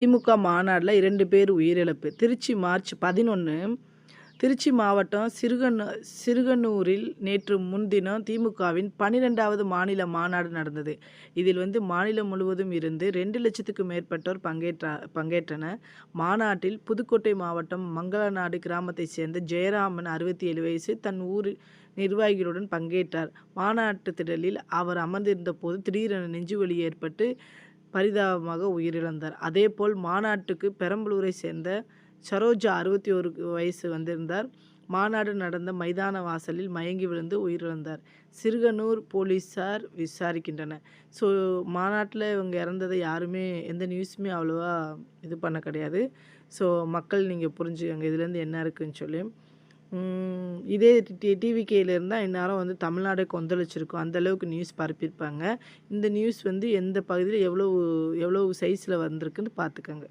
திமுக மாநாடுல 2 பேர் உயிரிழப்பு. திருச்சி மார்ச் 11 திருச்சி மாவட்டம் சிறுகனூரில் நேற்று முன்தினம் திமுகவின் 12வது மாநில மாநாடு நடந்தது. இதில் மாநிலம் முழுவதும் இருந்து 2,00,000க்கும் மேற்பட்டோர் பங்கேற்றனர். மாநாட்டில் புதுக்கோட்டை மாவட்டம் மங்களநாடு கிராமத்தைச் சேர்ந்த ஜெயராமன் 67 வயசு தன் ஊர் நிர்வாகிகளுடன் பங்கேற்றார். மாநாட்டு திடலில் அவர் அமர்ந்திருந்த போது திடீரென நெஞ்சுவலி ஏற்பட்டு பரிதாபமாக உயிரிழந்தார். அதேபோல் மாநாட்டுக்கு பெரம்பலூரை சேர்ந்த சரோஜா 61 வயசு வந்திருந்தார். மாநாடு நடந்த மைதான வாசலில் மயங்கி விழுந்து உயிரிழந்தார். சிறுகனூர் போலீசார் விசாரிக்கின்றனர். ஸோ மாநாட்டில் இவங்க இறந்ததை யாருமே எந்த நியூஸுமே அவ்வளோவா இது பண்ண கிடையாது. ஸோ மக்கள் நீங்கள் புரிஞ்சுக்கங்க இதுலேருந்து என்ன இருக்குதுன்னு சொல்லி. இதே டிவிகேல இருந்தால் இந்நேரம் தமிழ்நாடே கொந்தளிச்சிருக்கும். அந்தளவுக்கு நியூஸ் பரப்பியிருப்பாங்க. இந்த நியூஸ் எந்த பகுதியில் எவ்வளோ சைஸில் வந்திருக்குன்னு பார்த்துக்கங்க.